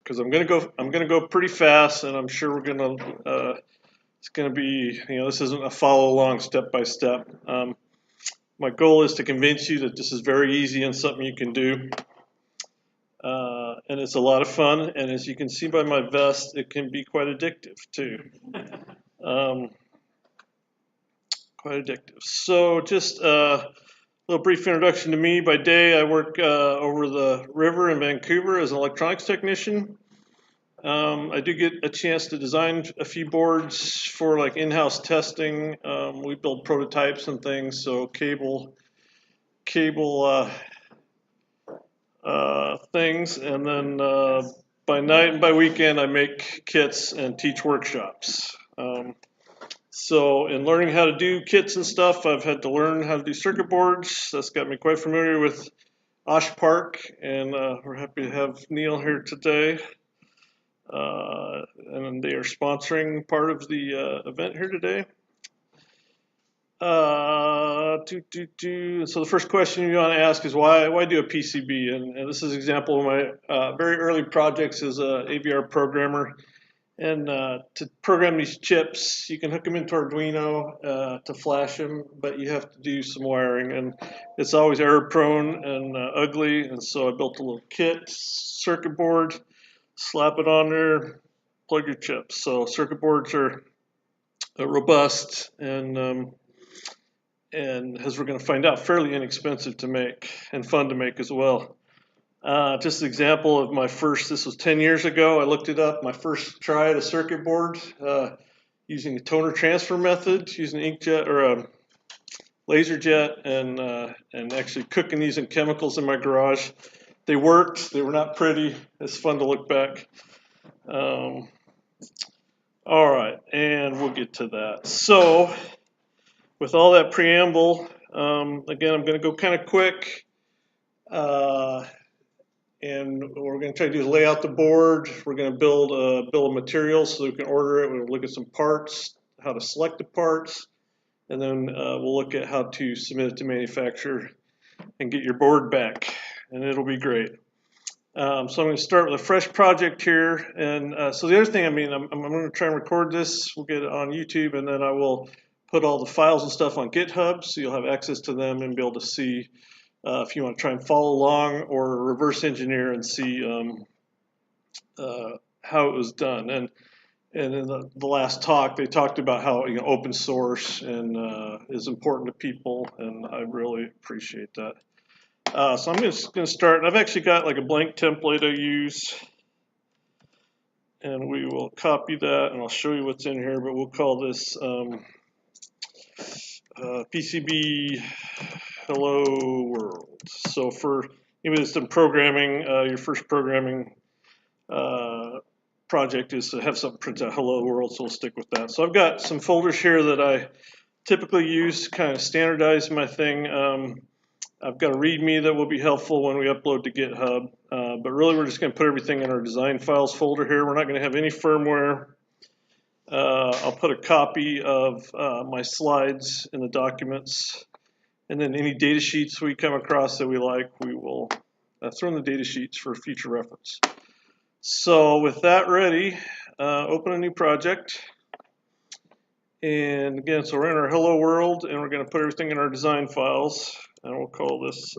because I'm gonna go pretty fast, and I'm sure it's gonna be, this isn't a follow along step by step. My goal is to convince you that this is very easy and something you can do. And it's a lot of fun, and as you can see by my vest, it can be quite addictive too. Quite addictive. So just a little brief introduction to me. By day, I work over the river in Vancouver as an electronics technician. I do get a chance to design a few boards for like in-house testing. We build prototypes and things, so cable things, and then by night and by weekend I make kits and teach workshops. So in learning how to do kits and stuff, I've had to learn how to do circuit boards. That's got me quite familiar with Osh Park, and we're happy to have Neil here today. And they are sponsoring part of the event here today. So the first question you want to ask is why do a PCB? And this is an example of my very early projects as an AVR programmer. And to program these chips, you can hook them into Arduino to flash them, but you have to do some wiring, and it's always error prone and ugly. And so I built a little kit, circuit board, slap it on there, plug your chips. So circuit boards are robust and as we're going to find out, fairly inexpensive to make and fun to make as well. Just an example of my first, this was 10 years ago, I looked it up, my first try at a circuit board using a toner transfer method, using an inkjet or a laser jet, and actually cooking these in chemicals in my garage. They worked, they were not pretty, it's fun to look back. All right, and we'll get to that. So, with all that preamble, again, I'm going to go kind of quick. And what we're going to try to do is lay out the board. We're going to build a bill of materials so we can order it. We'll look at some parts, how to select the parts, and then we'll look at how to submit it to manufacturer and get your board back, and it'll be great. So I'm going to start with a fresh project here. And so the other thing, I'm going to try and record this. We'll get it on YouTube, and then I will put all the files and stuff on GitHub, so you'll have access to them and be able to see if you want to try and follow along or reverse engineer and see how it was done. And in the last talk, they talked about how open source and is important to people, and I really appreciate that. So I'm just going to start. I've actually got like a blank template I use, and we will copy that, and I'll show you what's in here. But we'll call this PCB Hello World. So for anybody that's done programming, your first programming project is to have something print out Hello World, so we'll stick with that. So I've got some folders here that I typically use to kind of standardize my thing. I've got a README that will be helpful when we upload to GitHub, but really we're just going to put everything in our design files folder here. We're not going to have any firmware. I'll put a copy of my slides in the documents. And then any data sheets we come across that we like, we will throw in the data sheets for future reference. So with that ready, open a new project. And again, so we're in our Hello World, and we're going to put everything in our design files. And we'll call this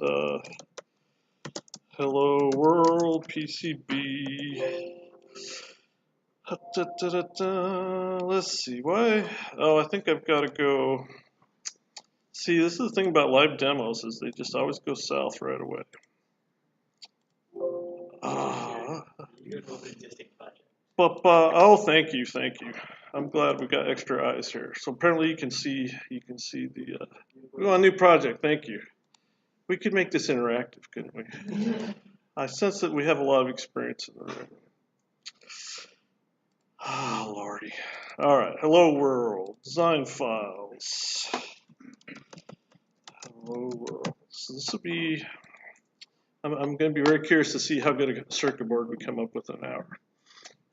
Hello World PCB. Let's see, why? Oh, I think I've got to go. See, this is the thing about live demos, is they just always go south right away. Oh, thank you. I'm glad we got extra eyes here. So apparently you can see the. We want a new project. Thank you. We could make this interactive, couldn't we? I sense that we have a lot of experience in the room. Oh, Lordy. All right. Hello World. Design files. Hello World. So this will be, I'm going to be very curious to see how good a circuit board we come up with in an hour.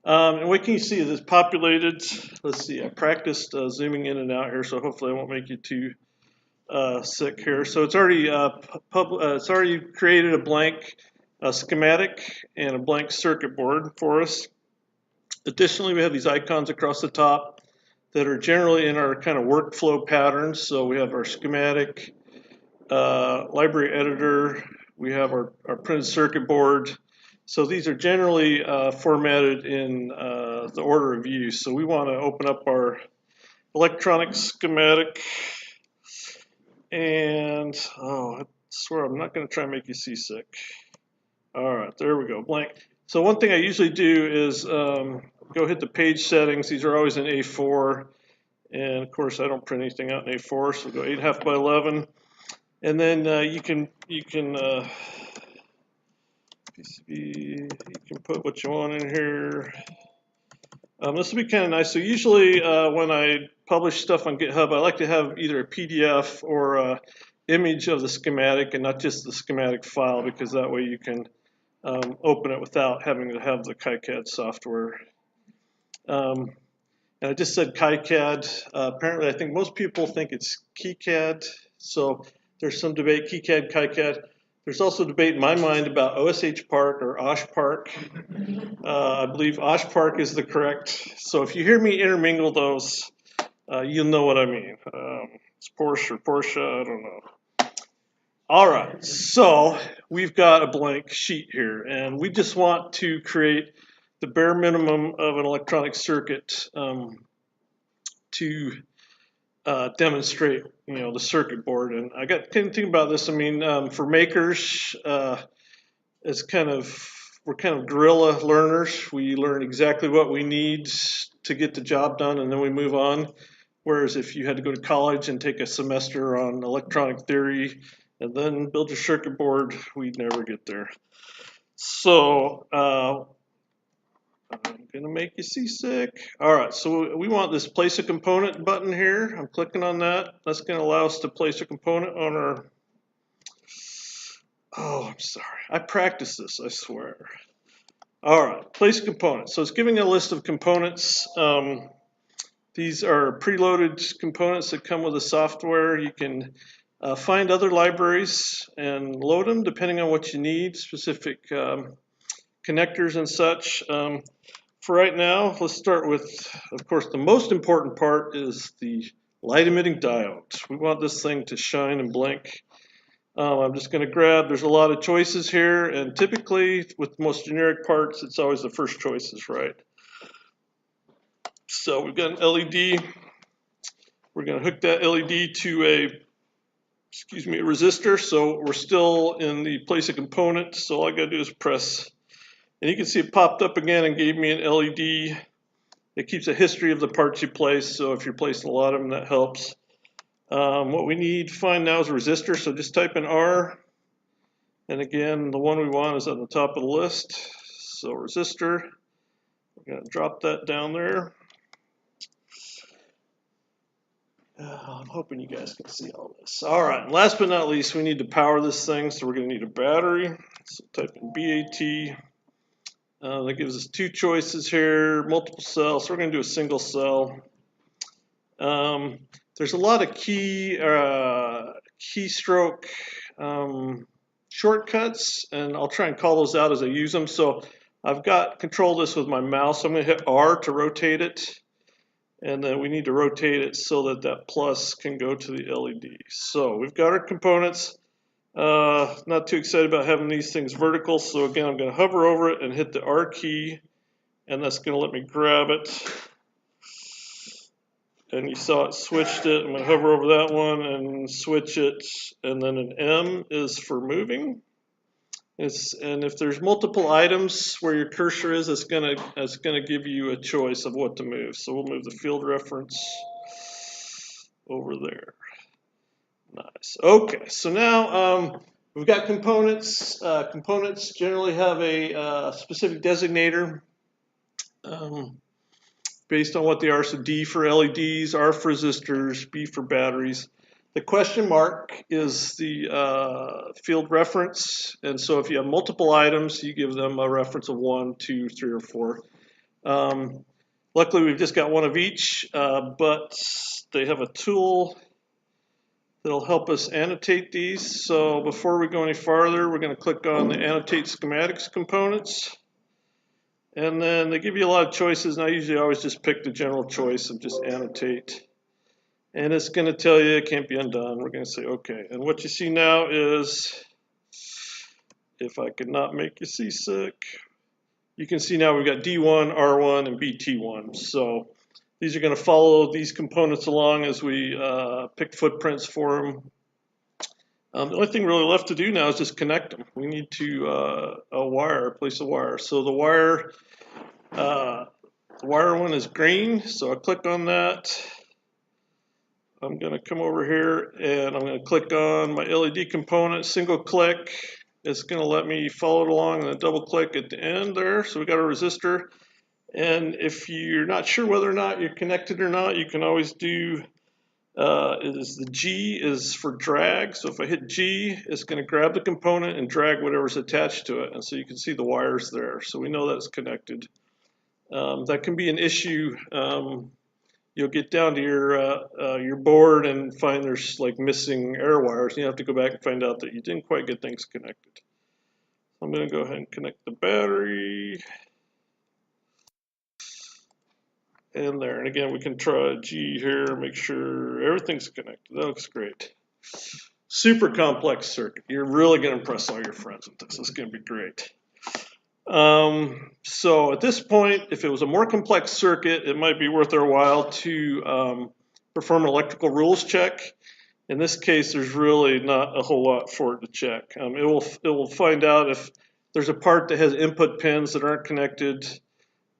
And what can you see? It's populated. Let's see. I practiced zooming in and out here, so hopefully I won't make you too sick here. So it's already it's already created a blank a schematic and a blank circuit board for us. Additionally, we have these icons across the top that are generally in our kind of workflow patterns. So we have our schematic, library editor, we have our printed circuit board. So these are generally formatted in the order of use. So we want to open up our electronic schematic, and I swear I'm not going to try and make you seasick. All right, there we go, blank. So one thing I usually do is go hit the page settings. These are always in A4, and of course I don't print anything out in A4, so go 8.5 by 11, and then you can PCB, you can put what you want in here. This will be kind of nice. So usually when I publish stuff on GitHub, I like to have either a PDF or an image of the schematic and not just the schematic file, because that way you can open it without having to have the KiCad software. And I just said KiCad. Apparently, I think most people think it's KiCad. So there's some debate, KiCad, KiCad. There's also debate in my mind about OSH Park or OSH Park. I believe OSH Park is the correct. So if you hear me intermingle those, you'll know what I mean. It's Porsche or Porsche, I don't know. All right, so we've got a blank sheet here, and we just want to create the bare minimum of an electronic circuit to demonstrate, the circuit board. And I got to think about this. I mean, for makers, it's we're kind of guerrilla learners. We learn exactly what we need to get the job done, and then we move on. Whereas if you had to go to college and take a semester on electronic theory and then build your circuit board, we'd never get there. So I'm gonna make you seasick. All right, so we want this place a component button here. I'm clicking on that. That's gonna allow us to place a component on our, I'm sorry. I practiced this, I swear. All right, place a component. So it's giving a list of components. These are preloaded components that come with the software. You can find other libraries and load them depending on what you need, specific connectors and such. For right now, let's start with, of course, the most important part is the light emitting diode. We want this thing to shine and blink. I'm just going to grab, there's a lot of choices here, and typically with most generic parts, it's always the first choices, right? So we've got an LED. We're going to hook that LED to a resistor. So we're still in the place a component. So all I got to do is press, and you can see it popped up again and gave me an LED. It keeps a history of the parts you place. So if you're placing a lot of them, that helps. What we need to find now is a resistor. So just type in R. And again, the one we want is at the top of the list. So resistor. We're going to drop that down there. I'm hoping you guys can see all this. All right, and last but not least, we need to power this thing, so we're going to need a battery. So type in BAT. That gives us two choices here, multiple cells. So we're going to do a single cell. There's a lot of keystroke shortcuts, and I'll try and call those out as I use them. So I've got control this with my mouse. I'm going to hit R to rotate it. And then we need to rotate it so that that plus can go to the LED. So we've got our components. Not too excited about having these things vertical. So again, I'm going to hover over it and hit the R key. And that's going to let me grab it. And you saw it switched it. I'm going to hover over that one and switch it. And then an M is for moving. And if there's multiple items where your cursor is, it's gonna give you a choice of what to move. So we'll move the field reference over there. Nice. Okay, so now we've got components. Components generally have a specific designator based on what they are. So D for LEDs, R for resistors, B for batteries. The question mark is the field reference, and so if you have multiple items, you give them a reference of 1, 2, 3, or 4. Luckily, we've just got one of each, but they have a tool that'll help us annotate these. So before we go any farther, we're going to click on the Annotate Schematics components. And then they give you a lot of choices, and I usually always just pick the general choice of just annotate. And it's going to tell you it can't be undone. We're going to say okay. And what you see now is, if I could not make you seasick, you can see now we've got D1, R1, and BT1. So these are going to follow these components along as we pick footprints for them. The only thing really left to do now is just connect them. We need to place a wire. So the wire one is green, so I click on that. I'm going to come over here and I'm going to click on my LED component, single click. It's going to let me follow it along and then double click at the end there. So we got a resistor. And if you're not sure whether or not you're connected or not, you can always do, the G is for drag. So if I hit G, it's going to grab the component and drag whatever's attached to it. And so you can see the wires there. So we know that's connected. That can be an issue. You'll get down to your board and find there's like missing air wires. You have to go back and find out that you didn't quite get things connected. I'm going to go ahead and connect the battery. And there. And again, we can try G here, make sure everything's connected. That looks great. Super complex circuit. You're really going to impress all your friends with this. It's going to be great. So at this point, if it was a more complex circuit, it might be worth our while to perform an electrical rules check. In this case, there's really not a whole lot for it to check. It will find out if there's a part that has input pins that aren't connected,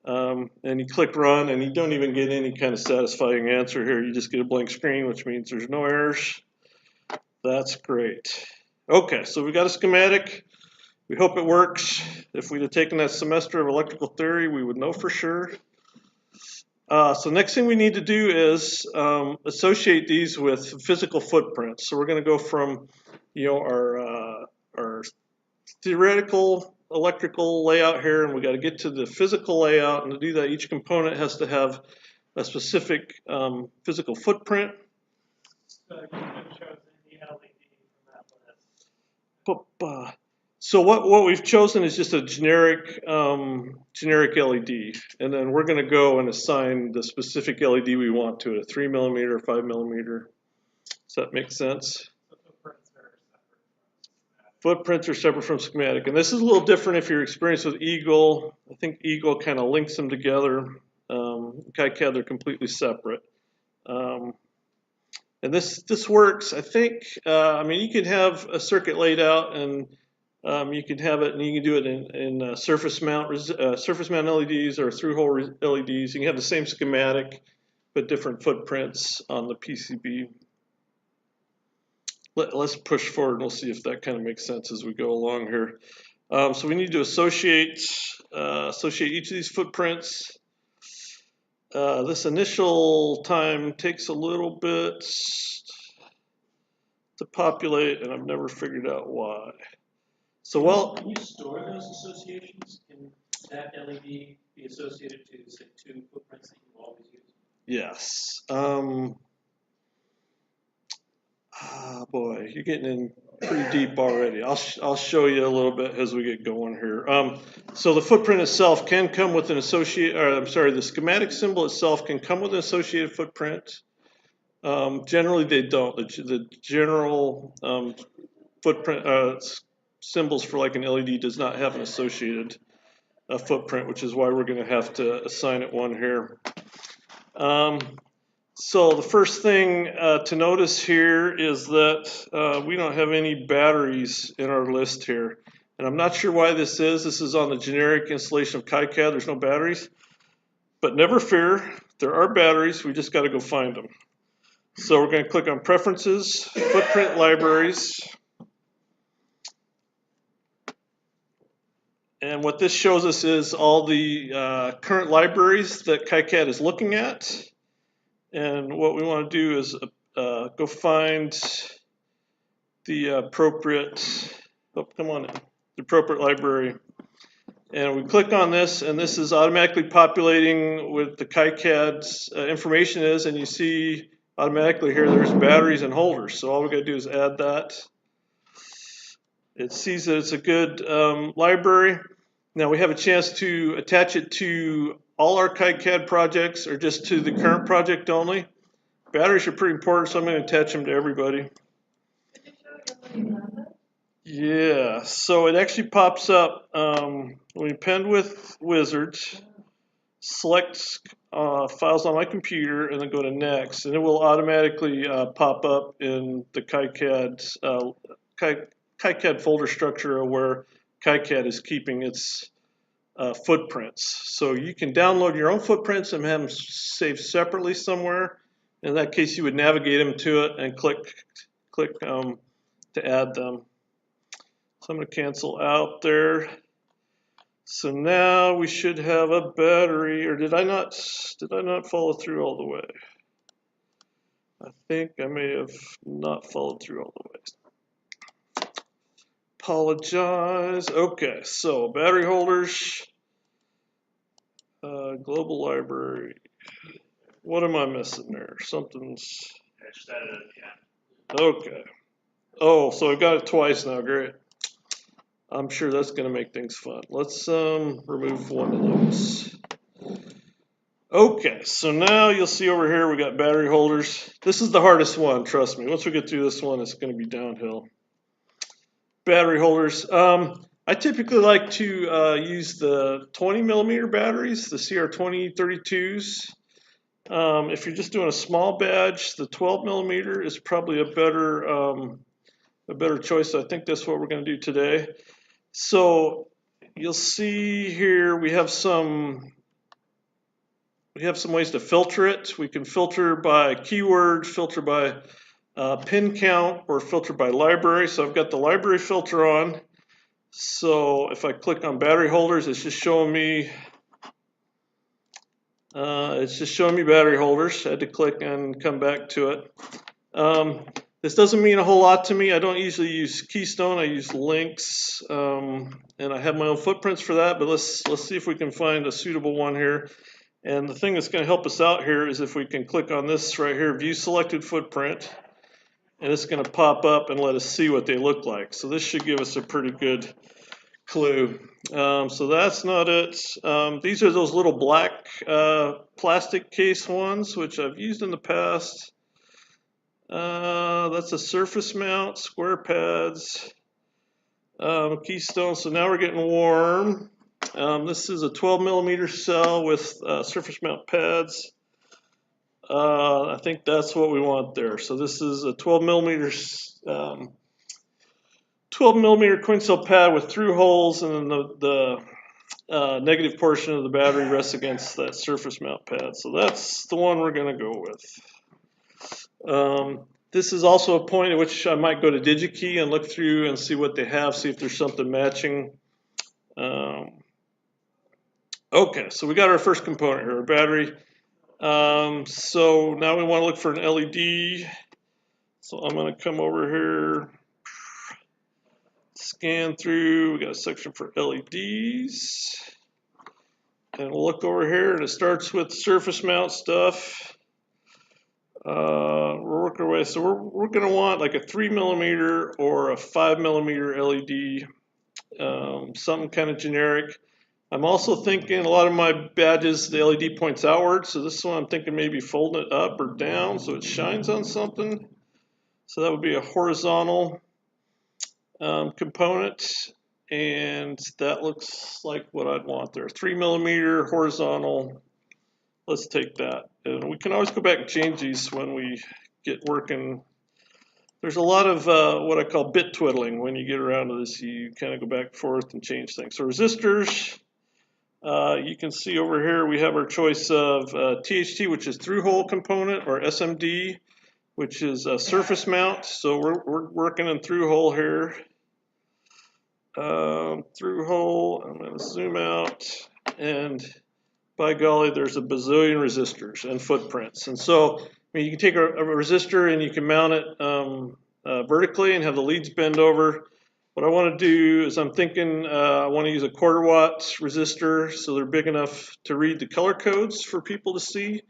and you click run, and you don't even get any kind of satisfying answer here. You just get a blank screen, which means there's no errors. That's great. Okay, so we got a schematic. We hope it works. If we'd have taken that semester of electrical theory, we would know for sure. So next thing we need to do is associate these with physical footprints. So we're going to go from, our theoretical electrical layout here, and we got to get to the physical layout. And to do that, each component has to have a specific physical footprint. So you have chosen the LED from that list. So what we've chosen is just a generic LED, and then we're going to go and assign the specific LED we want to it, a 3 millimeter, 5 millimeter. Does that make sense? Footprints are separate from schematic, and this is a little different if you're experienced with Eagle. I think Eagle kind of links them together. KiCad, they're completely separate. And this works. I think. You can have a circuit laid out and you can have it, and you can do it in surface mount LEDs or through-hole LEDs. You can have the same schematic, but different footprints on the PCB. Let's push forward, and we'll see if that kind of makes sense as we go along here. So we need to associate each of these footprints. This initial time takes a little bit to populate, and I've never figured out why. So Can you store those associations? Can that LED be associated to, say, 2 footprints that you always use? Yes. Boy, you're getting in pretty deep already. I'll show you a little bit as we get going here. So the footprint itself can come with an the schematic symbol itself can come with an associated footprint. Generally, they don't. The general footprint symbols for like an LED does not have an associated footprint, which is why we're going to have to assign it one here. So the first thing to notice here is that we don't have any batteries in our list here. And I'm not sure why this is. This is on the generic installation of KiCad. There's no batteries. But never fear, there are batteries. We just got to go find them. So we're going to click on Preferences, Footprint Libraries. And what this shows us is all the current libraries that KiCad is looking at. And what we want to do is go find the appropriate, the appropriate library. And we click on this, and this is automatically populating with the KiCad's information is, and you see automatically here there's batteries and holders. So all we got to do is add that. It sees that it's a good library. Now we have a chance to attach it to all our KiCad projects or just to the current project only. Batteries are pretty important, so I'm going to attach them to everybody. Yeah, so it actually pops up when you append with Wizard, select files on my computer, and then go to next, and it will automatically pop up in the KiCad folder structure where KiCad is keeping its footprints. So you can download your own footprints and have them saved separately somewhere. In that case, you would navigate them to it and click to add them. So I'm going to cancel out there. So now we should have a battery, or did I not follow through all the way? I think I may have not followed through all the way. Apologize. Okay, so battery holders, global library. What am I missing there? Something's. I just added it at the end. Okay. Oh, so I've got it twice now. Great. I'm sure that's going to make things fun. Let's remove one of those. Okay, so now you'll see over here we got battery holders. This is the hardest one, trust me. Once we get through this one, it's going to be downhill. Battery holders. I typically like to use the 20 millimeter batteries, the CR2032s. If you're just doing a small badge, the 12 millimeter is probably a better choice. I think that's what we're going to do today. So you'll see here we have some ways to filter it. We can filter by keyword, filter by pin count, or filter by library. So I've got the library filter on. So if I click on battery holders, it's just showing me battery holders. I had to click and come back to it. This doesn't mean a whole lot to me. I don't usually use Keystone. I use links, and I have my own footprints for that. But let's see if we can find a suitable one here. And the thing that's going to help us out here is if we can click on this right here, View Selected Footprint, and it's going to pop up and let us see what they look like. So this should give us a pretty good clue. So that's not it. These are those little black plastic case ones, which I've used in the past. That's a surface mount, square pads, Keystone. So now we're getting warm. This is a 12 millimeter cell with surface mount pads. I think that's what we want there. So this is a 12 millimeter coin cell pad with through holes, and then the negative portion of the battery rests against that surface mount pad. So that's the one we're going to go with. This is also a point at which I might go to DigitKey and look through and see what they have, see if there's something matching. Okay, so we got our first component here, our battery. So now we want to look for an LED. So I'm going to come over here, scan through. We got a section for LEDs. And we'll look over here, and it starts with surface mount stuff. We're working our way, so we're going to want like a 3 millimeter or a 5 millimeter LED, something kind of generic. I'm also thinking a lot of my badges, the LED points outward, so this one I'm thinking maybe folding it up or down so it shines on something. So that would be a horizontal component, and that looks like what I'd want there. 3 millimeter horizontal. Let's take that. And we can always go back and change these when we get working. There's a lot of what I call bit twiddling when you get around to this. You kind of go back and forth and change things. So resistors, you can see over here we have our choice of THT, which is through hole component, or SMD, which is a surface mount. So we're working in through hole here. Through hole, I'm going to zoom out, and by golly, there's a bazillion resistors and footprints. And so, I mean, you can take a resistor and you can mount it vertically and have the leads bend over. What I want to do is I'm thinking I want to use a 1/4 watt resistor so they're big enough to read the color codes for people to see.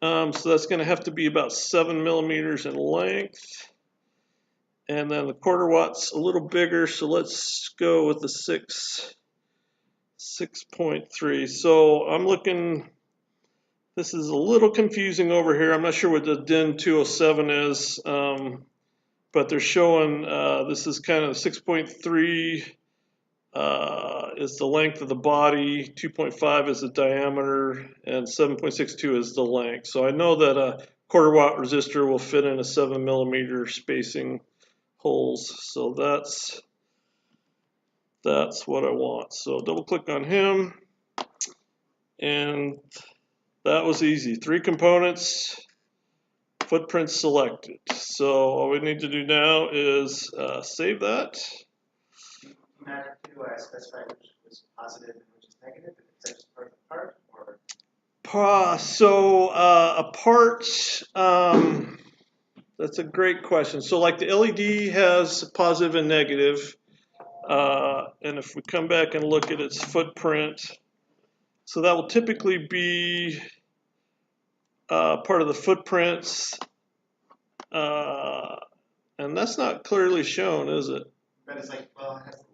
So that's going to have to be about 7 millimeters in length. And then the quarter watt's a little bigger, so let's go with the 6.3. So I'm looking, this is a little confusing over here. I'm not sure what the DIN 207 is, but they're showing this is kind of 6.3 is the length of the body, 2.5 is the diameter, and 7.62 is the length. So I know that a quarter watt resistor will fit in a 7 millimeter spacing holes. So that's what I want. So double click on him, and that was easy. 3 components, footprint selected. So all we need to do now is save that. Matter to specify which was positive and which is negative? Is that just part of the part, or? So a part, that's a great question. So like the LED has positive and negative, and if we come back and look at its footprint, so that will typically be part of the footprints, and that's not clearly shown, is it? But it's like, well, it has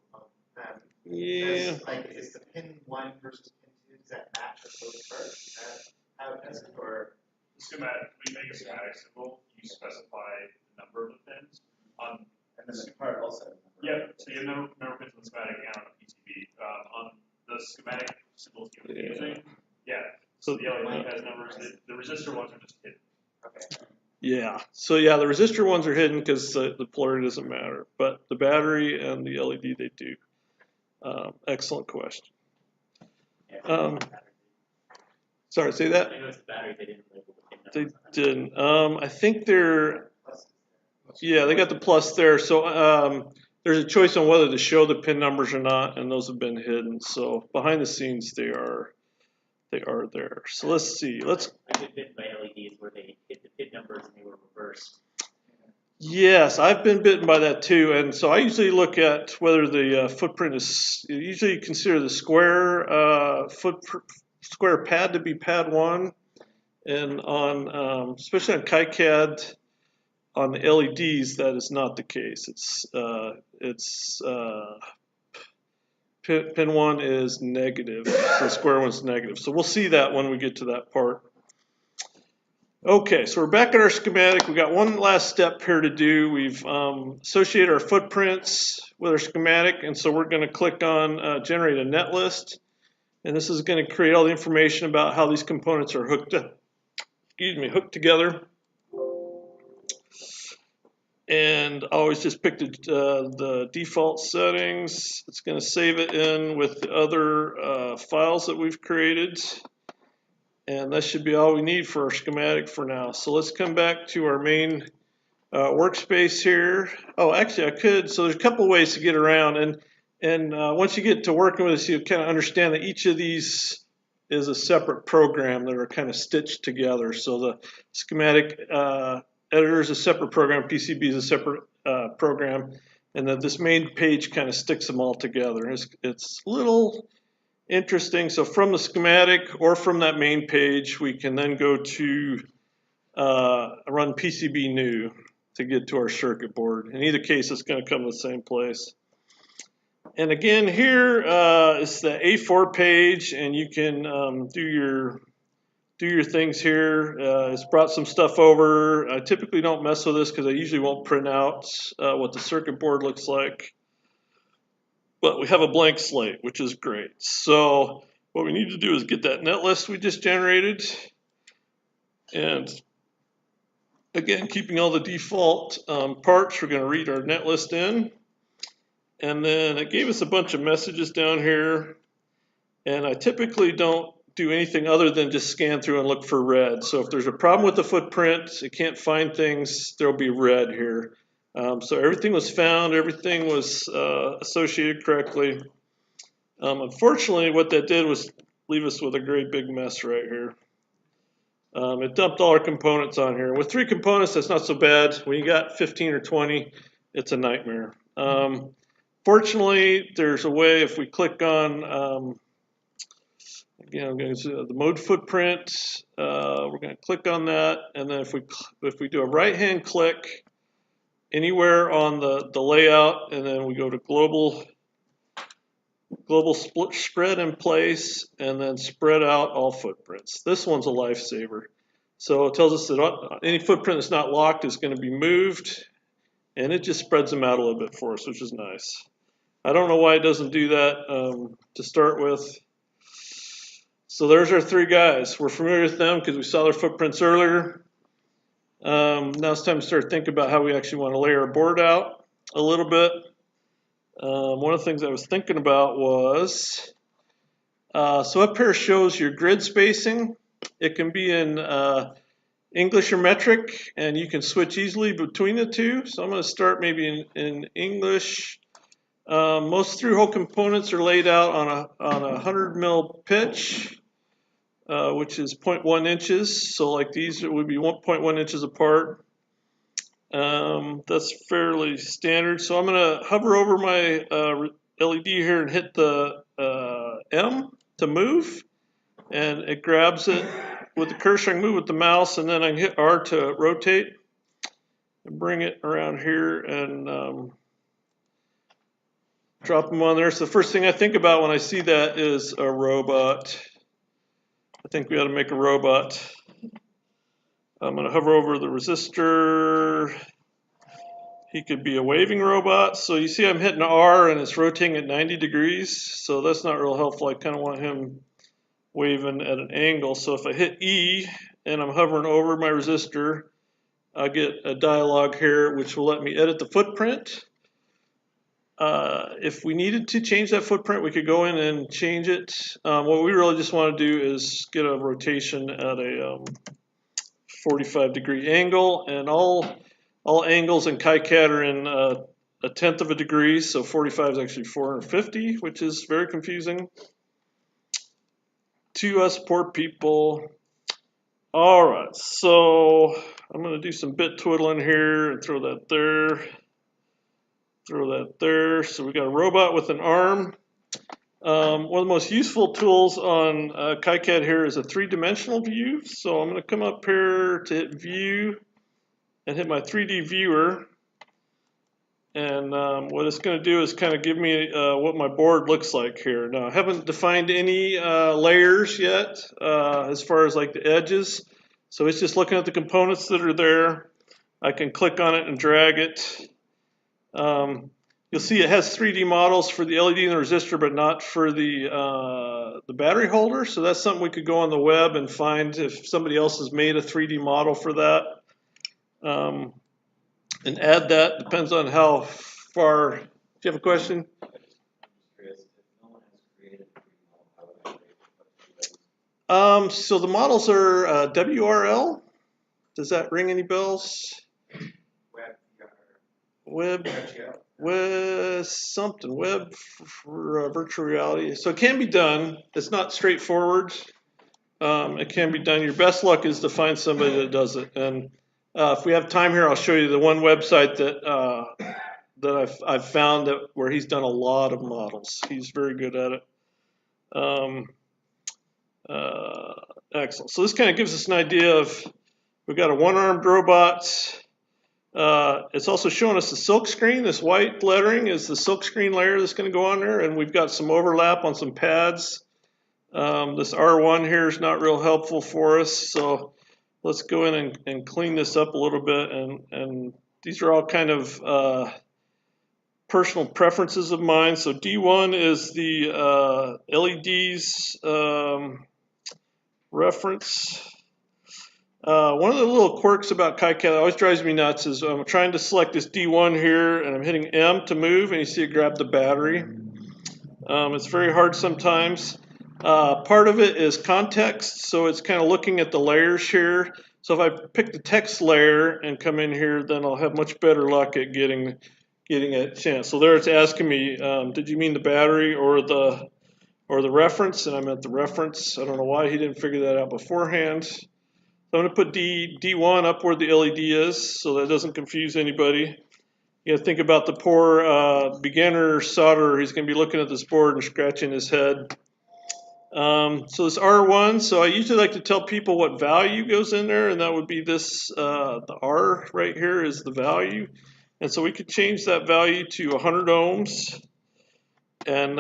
yeah. like, is the pin 1 versus pin 2, does that match with both parts? Is that how it does it, or? The schematic, we make a schematic symbol, you specify the number of the pins on. And then the part also. Yep, so you have number of pins on the schematic and on the PCB. On the schematic symbols you're using, so the LED has numbers, the resistor ones are just hidden. Okay. Yeah, so yeah, the resistor ones are hidden because the polarity doesn't matter, but the battery and the LED, they do. Excellent question. Sorry, say that? I noticed the battery, they didn't label the pin They numbers. didn't. I think they're, yeah, they got the plus there. So there's a choice on whether to show the pin numbers or not, and those have been hidden. So behind the scenes, they are there. So let's see. I get bitten by LEDs where they hit the pin numbers and they were reversed. Yes, I've been bitten by that too, and so I usually look at whether the footprint is. Usually, consider the square square pad to be pad 1, and on especially on KiCad on the LEDs, that is not the case. It's pin 1 is negative, so square 1 is negative. So we'll see that when we get to that part. Okay, so we're back at our schematic. We've got one last step here to do. We've associated our footprints with our schematic, and so we're going to click on generate a netlist, and this is going to create all the information about how these components are hooked together. And I always just pick the default settings. It's going to save it in with the other files that we've created. And that should be all we need for our schematic for now. So let's come back to our main workspace here. Oh, actually I could. So there's a couple ways to get around. And once you get to working with this, you kind of understand that each of these is a separate program that are kind of stitched together. So the schematic editor is a separate program, PCB is a separate program, and that this main page kind of sticks them all together. It's a little interesting. So from the schematic or from that main page, we can then go to run PCB new to get to our circuit board. In either case, it's going to come to the same place. And again, here is the A4 page, and you can do your things here. It's brought some stuff over. I typically don't mess with this because I usually won't print out what the circuit board looks like. But we have a blank slate, which is great. So what we need to do is get that netlist we just generated. And again, keeping all the default parts, we're going to read our netlist in. And then it gave us a bunch of messages down here. And I typically don't do anything other than just scan through and look for red. So if there's a problem with the footprint, it can't find things, there'll be red here. So everything was found, everything was associated correctly. Unfortunately, what that did was leave us with a great big mess right here. It dumped all our components on here. With 3 components, that's not so bad. When you got 15 or 20, it's a nightmare. Fortunately, there's a way if we click on Again, I'm going to the mode footprint. We're going to click on that, and then if we do a right-hand click anywhere on the layout, and then we go to global split spread in place, and then spread out all footprints. This one's a lifesaver. So it tells us that any footprint that's not locked is going to be moved, and it just spreads them out a little bit for us, which is nice. I don't know why it doesn't do that to start with. So there's our three guys. We're familiar with them because we saw their footprints earlier. Now it's time to start thinking about how we actually want to lay our board out a little bit. One of the things I was thinking about was, so up here shows your grid spacing. It can be in English or metric, and you can switch easily between the two. So I'm going to start maybe in English. Most through-hole components are laid out on a 100 mil pitch, which is 0.1 inches. So like these, it would be 1.1 inches apart. That's fairly standard. So I'm going to hover over my LED here and hit the M to move, and it grabs it with the cursor. I can move with the mouse, and then I can hit R to rotate and bring it around here and drop them on there. So the first thing I think about when I see that is a robot. I think we ought to make a robot. I'm going to hover over the resistor. He could be a waving robot. So you see I'm hitting R and it's rotating at 90 degrees. So that's not real helpful. I kind of want him waving at an angle. So if I hit E and I'm hovering over my resistor, I get a dialog here which will let me edit the footprint. If we needed to change that footprint, we could go in and change it. What we really just want to do is get a rotation at a 45-degree angle, and all angles in KiCad are in a tenth of a degree, so 45 is actually 450, which is very confusing to us poor people. All right, so I'm going to do some bit twiddling here and throw that there. Throw that there. So we got a robot with an arm. One of the most useful tools on KiCad here is a three-dimensional view. So I'm going to come up here to hit View and hit my 3D viewer. And what it's going to do is kind of give me what my board looks like here. Now I haven't defined any layers yet as far as like the edges. So it's just looking at the components that are there. I can click on it and drag it. You'll see it has 3D models for the LED and the resistor, but not for the battery holder. So that's something we could go on the web and find if somebody else has made a 3D model for that, and add that. Depends on how far. Do you have a question? So the models are WRL. Does that ring any bells? Web something, web for virtual reality. So it can be done. It's not straightforward. It can be done. Your best luck is to find somebody that does it. And if we have time here, I'll show you the one website that I've found where he's done a lot of models. He's very good at it. Excellent. So this kind of gives us an idea of, we've got a one-armed robot. It's also showing us the silkscreen. This white lettering is the silkscreen layer that's going to go on there, and we've got some overlap on some pads. This R1 here is not real helpful for us, so let's go in and clean this up a little bit. And these are all kind of personal preferences of mine. So D1 is the LEDs reference. One of the little quirks about KiCad that always drives me nuts is I'm trying to select this D1 here, and I'm hitting M to move, and you see it grab the battery. It's very hard sometimes. Part of it is context, so it's kind of looking at the layers here. So if I pick the text layer and come in here, then I'll have much better luck at getting a chance. So there it's asking me, did you mean the battery or the reference? And I meant the reference. I don't know why he didn't figure that out beforehand. So I'm going to put D1 up where the LED is so that doesn't confuse anybody. You got to think about the poor beginner solderer. He's going to be looking at this board and scratching his head. So this R1, so I usually like to tell people what value goes in there, and that would be this, the R right here is the value. And so we could change that value to 100 ohms. And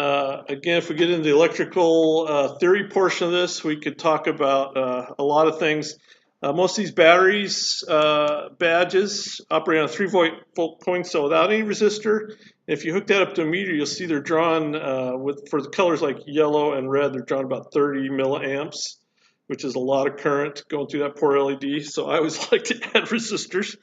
again, if we get into the electrical theory portion of this, we could talk about a lot of things. Most of these batteries badges operate on a 3-volt point cell without any resistor. If you hook that up to a meter, you'll see they're drawn for the colors like yellow and red, they're drawn about 30 milliamps, which is a lot of current going through that poor LED. So I always like to add resistors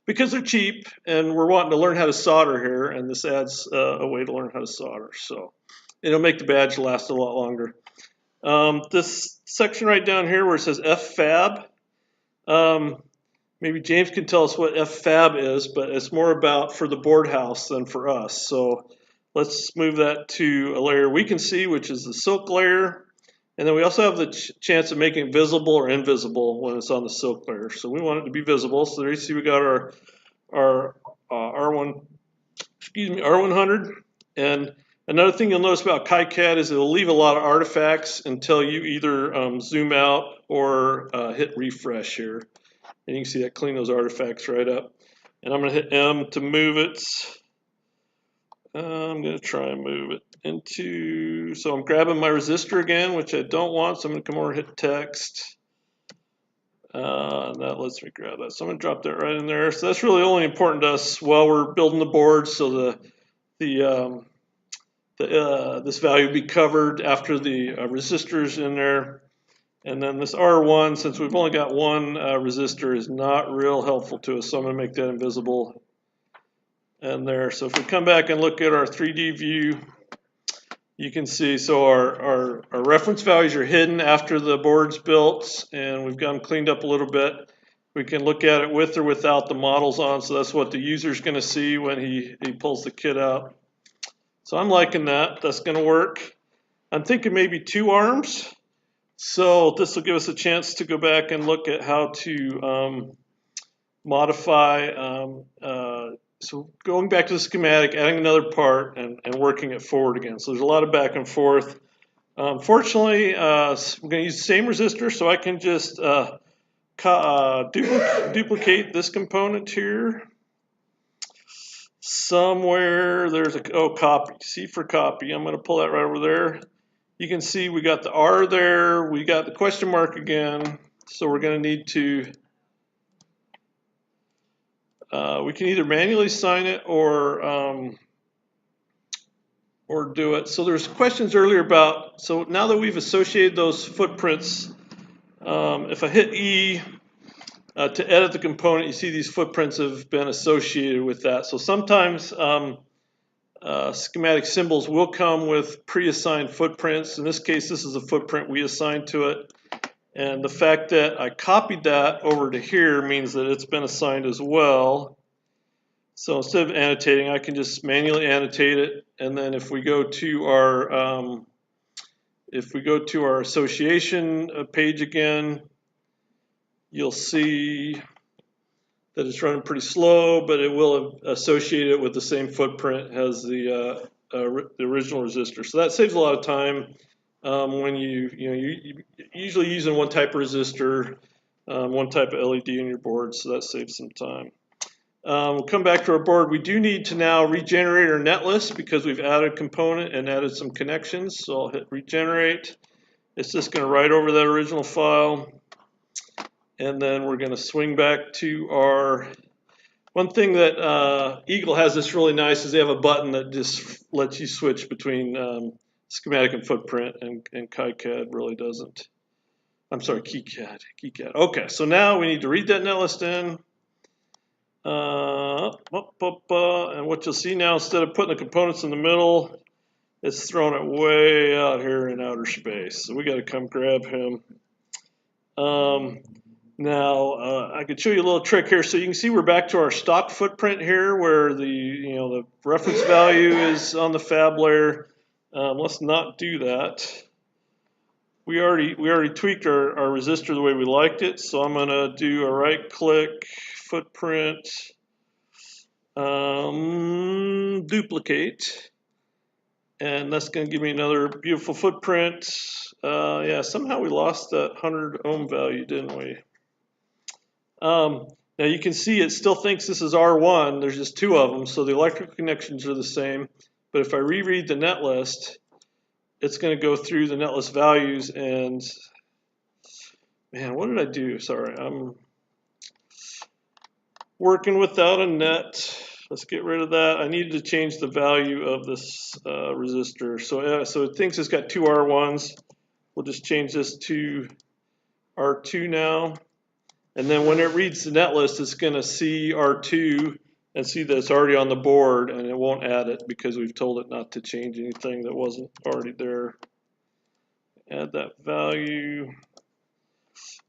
because they're cheap, and we're wanting to learn how to solder here, and this adds a way to learn how to solder. So it'll make the badge last a lot longer. This section right down here where it says FFAB, maybe James can tell us what FFAB is, but it's more about for the board house than for us. So let's move that to a layer we can see, which is the silk layer. And then we also have the chance of making it visible or invisible when it's on the silk layer. So we want it to be visible. So there you see we got our R100. And another thing you'll notice about KiCad is it'll leave a lot of artifacts until you either zoom out or hit refresh here. And you can see that clean those artifacts right up. And I'm going to hit M to move it. I'm going to try and move it into, so I'm grabbing my resistor again, which I don't want, so I'm going to come over and hit text. And that lets me grab that. So I'm going to drop that right in there. So that's really only important to us while we're building the board, so this value will be covered after the resistors in there. And then this R1, since we've only got one resistor, is not real helpful to us, so I'm going to make that invisible. And there, so if we come back and look at our 3D view, you can see, so our reference values are hidden after the board's built, and we've got them cleaned up a little bit. We can look at it with or without the models on, so that's what the user's going to see when he pulls the kit out. So I'm liking that. That's going to work. I'm thinking maybe 2 arms. So this will give us a chance to go back and look at how to modify. So going back to the schematic, adding another part, and working it forward again. So there's a lot of back and forth. Fortunately, I'm going to use the same resistor, so I can just duplicate this component here. Somewhere there's copy. C for copy. I'm going to pull that right over there. You can see we got the R there. We got the question mark again. So we're going to need to. We can either manually sign it or do it. So there's questions earlier about, so now that we've associated those footprints, if I hit E to edit the component, you see these footprints have been associated with that. So sometimes schematic symbols will come with pre-assigned footprints. In this case, this is a footprint we assigned to it. And the fact that I copied that over to here means that it's been assigned as well. So instead of annotating, I can just manually annotate it, and then if we go to our association page again, you'll see that it's running pretty slow, but it will associate it with the same footprint as the original resistor. So that saves a lot of time when you're usually using one type of resistor, one type of LED in your board, so that saves some time. We'll come back to our board. We do need to now regenerate our netlist because we've added a component and added some connections. So I'll hit regenerate. It's just going to write over that original file. And then we're going to swing back to our, one thing that Eagle has that's really nice is they have a button that just lets you switch between schematic and footprint, and KiCad really doesn't. I'm sorry, KiCad. Okay, so now we need to read that netlist in. And what you'll see now, instead of putting the components in the middle, it's throwing it way out here in outer space. So we got to come grab him. Now I could show you a little trick here. So you can see we're back to our stock footprint here, where the reference value is on the fab layer. Let's not do that. We already tweaked our resistor the way we liked it. So I'm going to do a right click, footprint, duplicate, and that's going to give me another beautiful footprint. Yeah, somehow we lost that 100 ohm value, didn't we? Now you can see it still thinks this is R1. There's just two of them, so the electrical connections are the same. But if I reread the netlist, it's going to go through the netlist values and, man, what did I do? Sorry, I'm working without a net. Let's get rid of that. I needed to change the value of this resistor. So it thinks it's got two R1s. We'll just change this to R2 now. And then when it reads the netlist, it's going to see R2 and see that it's already on the board, and it won't add it because we've told it not to change anything that wasn't already there. Add that value.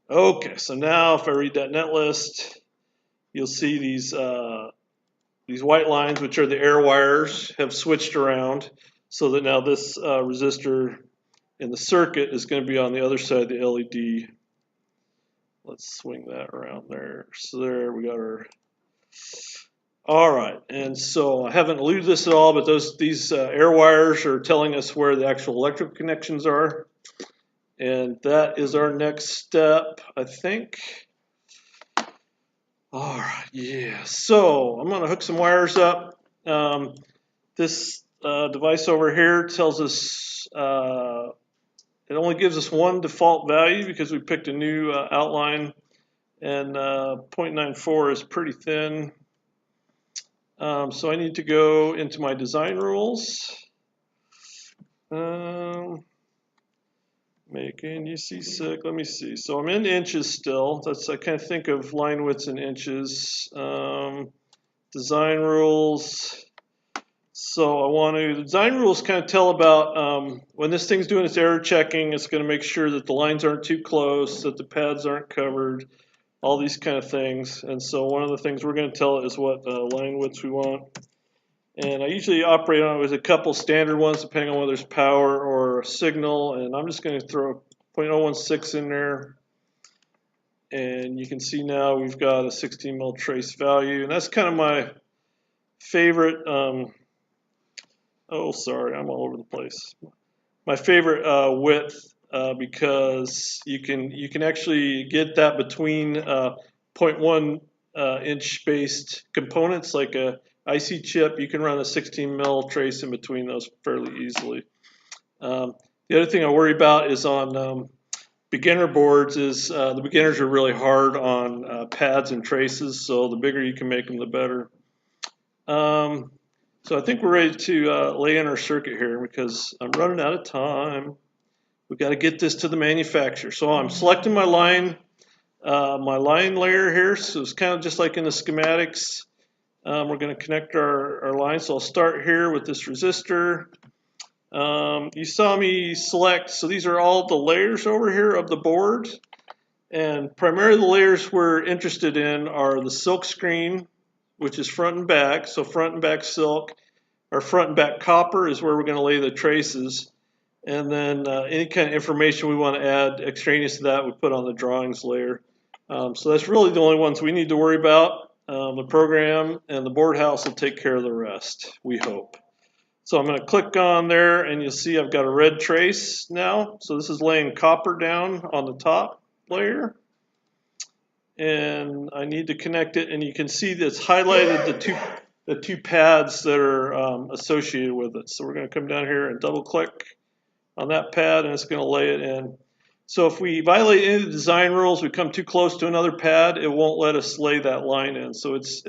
Okay, so now if I read that netlist, you'll see these white lines, which are the air wires, have switched around so that now this resistor in the circuit is going to be on the other side of the LED. Let's swing that around there. So there we got our. All right, and so I haven't alluded to this at all, but these air wires are telling us where the actual electrical connections are. And that is our next step, I think. All right, yeah. So I'm going to hook some wires up. This device over here tells us it only gives us one default value because we picked a new outline, and 0.94 is pretty thin. So I need to go into my design rules. Making you see sick. Let me see. So I'm in inches still. I kind of think of line widths in inches. Design rules. So the design rules kind of tell about when this thing's doing its error checking, it's going to make sure that the lines aren't too close, that the pads aren't covered, all these kind of things. And so one of the things we're going to tell it is what line widths we want. And I usually operate on it with a couple standard ones depending on whether there's power or a signal. And I'm just going to throw 0.016 in there. And you can see now we've got a 16 mil trace value. And that's kind of my favorite. Oh, sorry, I'm all over the place. My favorite width because you can actually get that between 0.1 inch spaced components like a IC chip. You can run a 16 mil trace in between those fairly easily. The other thing I worry about is on beginner boards is the beginners are really hard on pads and traces, so the bigger you can make them, the better. So I think we're ready to lay in our circuit here because I'm running out of time. We've got to get this to the manufacturer. So I'm selecting my line layer here. So it's kind of just like in the schematics. We're going to connect our line. So I'll start here with this resistor. You saw me select, so these are all the layers over here of the board. And primarily the layers we're interested in are the silkscreen, which is front and back. So front and back silk. Our front and back copper is where we're going to lay the traces. And then any kind of information we want to add extraneous to that we put on the drawings layer. So that's really the only ones we need to worry about. The program and the board house will take care of the rest, we hope. So I'm going to click on there and you'll see I've got a red trace now. So this is laying copper down on the top layer. And I need to connect it, and you can see that it's highlighted the two pads that are associated with it. So we're going to come down here and double click on that pad and it's going to lay it in. So if we violate any of the design rules, we come too close to another pad, it won't let us lay that line in. So it's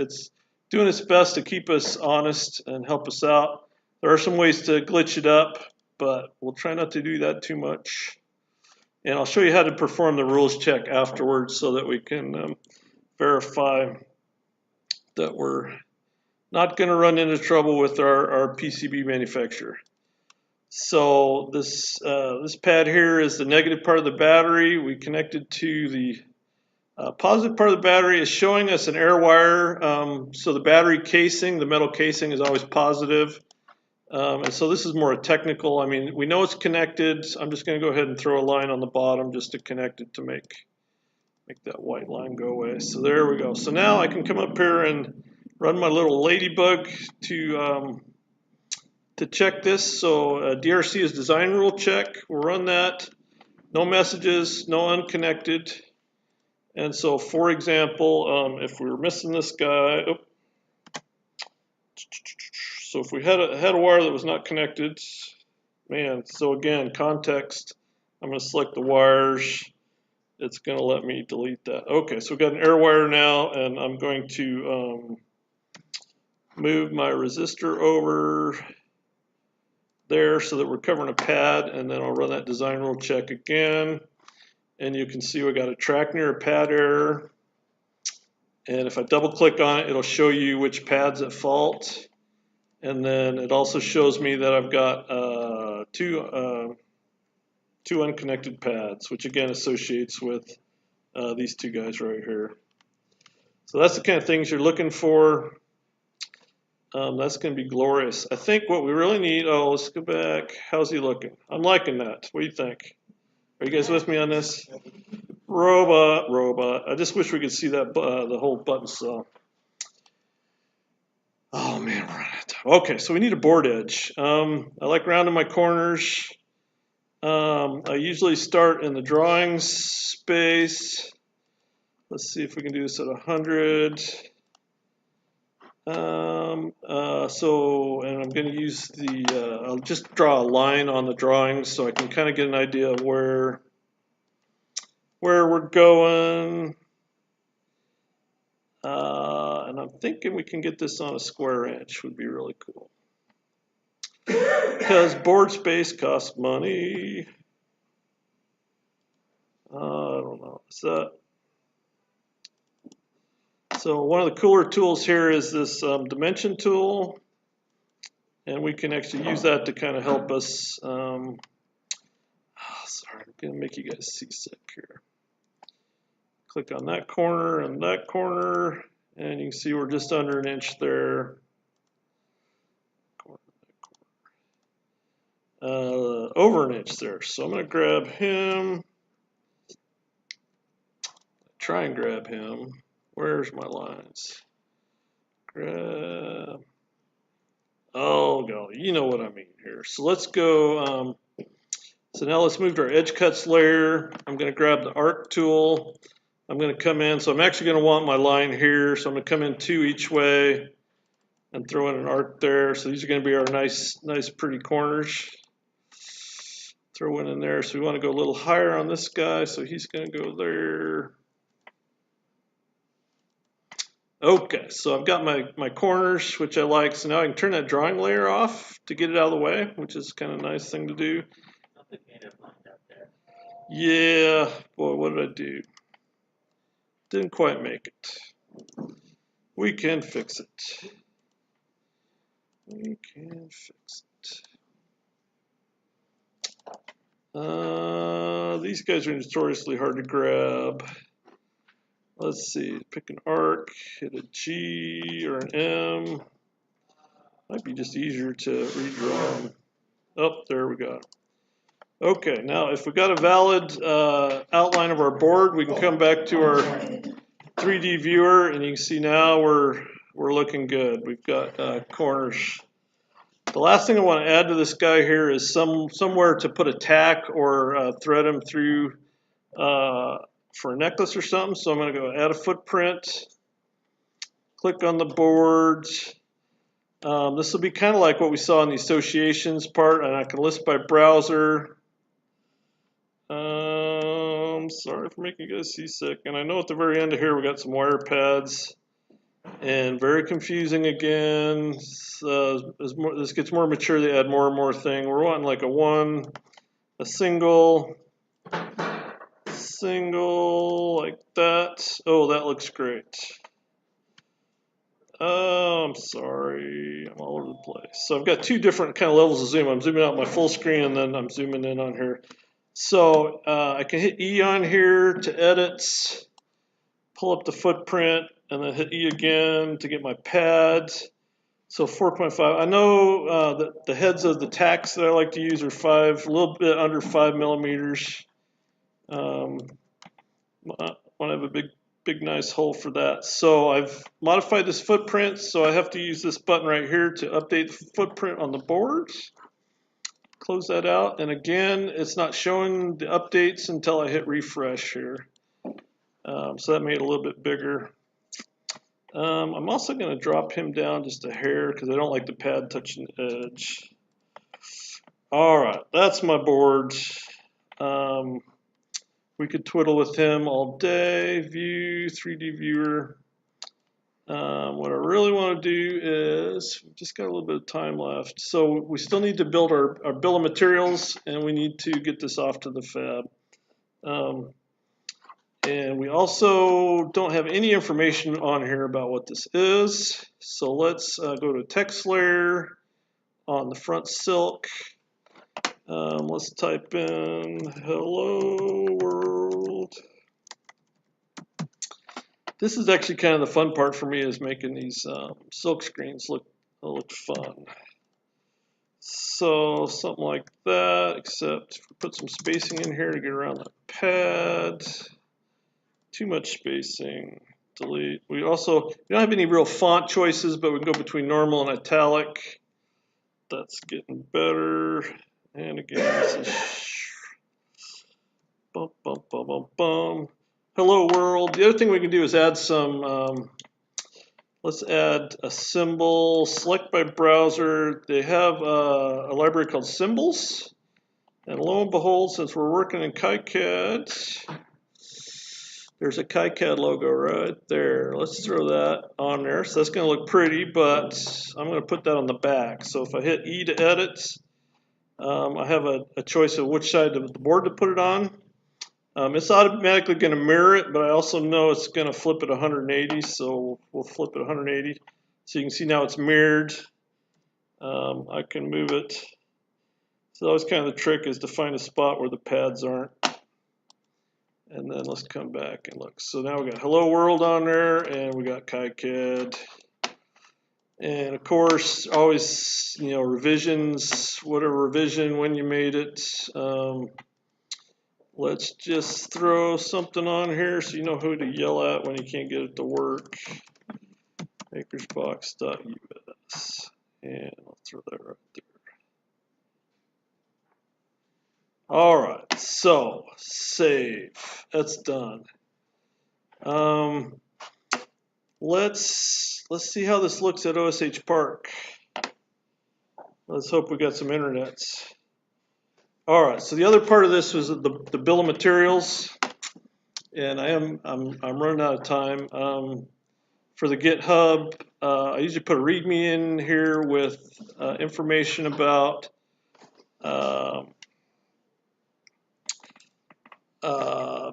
doing its best to keep us honest and help us out. There are some ways to glitch it up, but we'll try not to do that too much. And I'll show you how to perform the rules check afterwards so that we can verify that we're not going to run into trouble with our PCB manufacturer. So this pad here is the negative part of the battery. We connected to the positive part of the battery. Is showing us an air wire. So the battery casing, the metal casing, is always positive. And so this is more technical. I mean, we know it's connected. I'm just going to go ahead and throw a line on the bottom just to connect it to make that white line go away. So there we go. So now I can come up here and run my little ladybug to check this. So DRC is design rule check. We'll run that. No messages, no unconnected. And so, for example, if we were missing this guy, so if we had a wire that was not connected, man, so again, context, I'm going to select the wires. It's going to let me delete that. Okay, so we've got an air wire now, and I'm going to move my resistor over there so that we're covering a pad, and then I'll run that design rule check again. And you can see we got a track near a pad error. And if I double click on it, it'll show you which pad's at fault. And then it also shows me that I've got two unconnected pads, which again associates with these two guys right here. So that's the kind of things you're looking for. That's going to be glorious. I think what we really need, let's go back. How's he looking? I'm liking that. What do you think? Are you guys with me on this? Robot. I just wish we could see that the whole button saw. Oh man, we're out of time. Okay, so we need a board edge. I like rounding my corners. I usually start in the drawings space. Let's see if we can do this at 100. And I'm going to use I'll just draw a line on the drawings so I can kind of get an idea of where we're going. And I'm thinking we can get this on a square inch, would be really cool. Because board space costs money. I don't know. Is that? So one of the cooler tools here is this dimension tool. And we can actually use that to kind of help us. Sorry, I'm going to make you guys seasick here. Click on that corner and that corner, and you can see we're just under an inch there. Over an inch there. So I'm going to grab him. Try and grab him. Where's my lines? Grab. Oh, golly, you know what I mean here. So let's go. So now let's move to our edge cuts layer. I'm going to grab the arc tool. I'm going to come in. So I'm actually going to want my line here. So I'm going to come in 2 each way and throw in an arc there. So these are going to be our nice, pretty corners. Throw one in there. So we want to go a little higher on this guy. So he's going to go there. Okay, so I've got my corners, which I like. So now I can turn that drawing layer off to get it out of the way, which is kind of a nice thing to do. Yeah, boy, what did I do? Didn't quite make it. We can fix it. We can fix it. These guys are notoriously hard to grab. Let's see, pick an arc, hit a G or an M. Might be just easier to redraw them. Oh, there we go. Okay, now if we got a valid outline of our board, we can come back to our 3D viewer, and you can see now we're looking good. We've got corners. The last thing I want to add to this guy here is somewhere to put a tack or thread him through for a necklace or something. So I'm going to go add a footprint, click on the board. This will be kind of like what we saw in the associations part, and I can list by browser. Sorry for making you guys seasick. And I know at the very end of here we got some wire pads, and very confusing again. This gets more mature. They add more and more thing. We're wanting like a single like that. Oh, that looks great. I'm sorry, I'm all over the place. So I've got 2 different kind of levels of zoom. I'm zooming out my full screen, and then I'm zooming in on here. So I can hit E on here to edit, pull up the footprint, and then hit E again to get my pad. So 4.5. I know that the heads of the tacks that I like to use are a little bit under 5 millimeters. I want to have a big nice hole for that. So I've modified this footprint, so I have to use this button right here to update the footprint on the board. close that out. And again, it's not showing the updates until I hit refresh here. So that made it a little bit bigger. I'm also going to drop him down just a hair because I don't like the pad touching the edge. All right, that's my board. We could twiddle with him all day. View, 3D viewer. What I really want to do is, we've just got a little bit of time left. So we still need to build our bill of materials, and we need to get this off to the fab. And we also don't have any information on here about what this is. So let's go to text layer on the front silk. Let's type in hello world. This is actually kind of the fun part for me, is making these silk screens look fun. So something like that, except put some spacing in here to get around the pad. Too much spacing, delete. We don't have any real font choices, but we can go between normal and italic. That's getting better. And again, this is bum, bum, bum, bum, bum. Hello world. The other thing we can do is add some, let's add a symbol, select by browser. They have a library called symbols. And lo and behold, since we're working in KiCad, there's a KiCad logo right there. Let's throw that on there. So that's going to look pretty, but I'm going to put that on the back. So if I hit E to edit, I have a choice of which side of the board to put it on. It's automatically going to mirror it, but I also know it's going to flip it 180, so we'll flip it 180. So you can see now it's mirrored. I can move it. So that was kind of the trick, is to find a spot where the pads aren't. And then let's come back and look. So now we got Hello World on there, and we got KiCad. And of course, always, revisions, whatever revision, when you made it. Let's just throw something on here so you know who to yell at when you can't get it to work. Makersbox.us. And I'll throw that right there. All right, so save. That's done. Let's see how this looks at OSH Park. Let's hope we got some internets. All right, so the other part of this was the bill of materials, and I'm running out of time. For the GitHub, I usually put a README in here with information about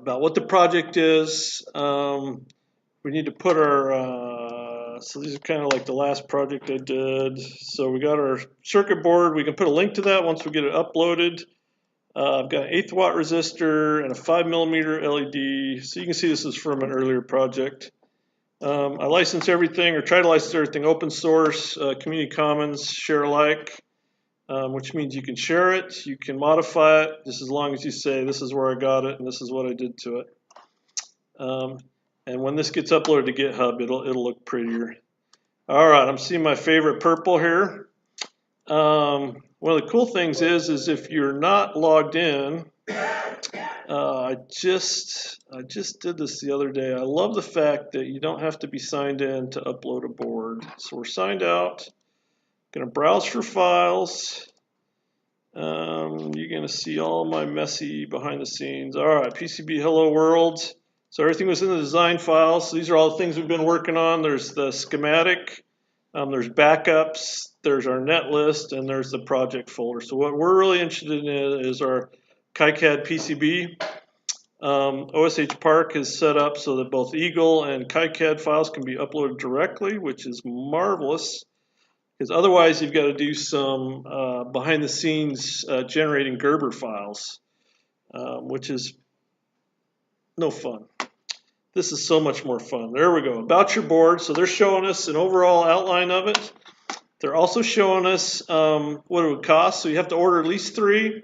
what the project is. We need to put our, so these are kind of like the last project I did. So we got our circuit board. We can put a link to that once we get it uploaded. I've got an 8th watt resistor and a 5mm LED. So you can see this is from an earlier project. I license everything, or try to license everything open source, community commons, share alike, which means you can share it, you can modify it, just as long as you say this is where I got it and this is what I did to it. And when this gets uploaded to GitHub, it'll look prettier. All right, I'm seeing my favorite purple here. One of the cool things is if you're not logged in, I just did this the other day. I love the fact that you don't have to be signed in to upload a board. So we're signed out. Going to browse for files. You're going to see all my messy behind the scenes. All right, PCB Hello World. So everything was in the design files. So these are all the things we've been working on. There's the schematic. There's backups. There's our Netlist, and there's the project folder. So what we're really interested in is our KiCad PCB. OSH Park is set up so that both Eagle and KiCad files can be uploaded directly, which is marvelous. Because otherwise, you've got to do some behind-the-scenes generating Gerber files, which is no fun. This is so much more fun. There we go. About your board. So they're showing us an overall outline of it. They're also showing us what it would cost. So you have to order at least 3.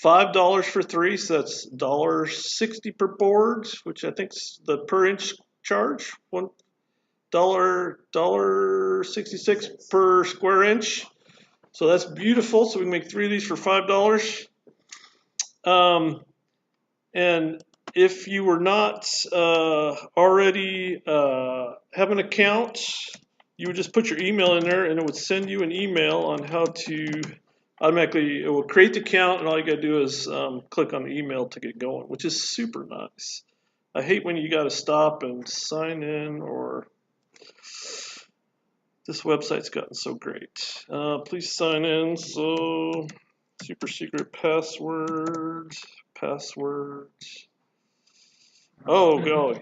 $5 for 3, so that's $1.60 per board, which I think is the per inch charge. $1.66 per square inch. So that's beautiful. So we can make 3 of these for $5. And if you were not already have an account, you would just put your email in there and it would send you an email on how to automatically, it will create the account, and all you got to do is click on the email to get going, which is super nice. I hate when you got to stop and sign in, or this website's gotten so great. Please sign in. So super secret password. Oh golly.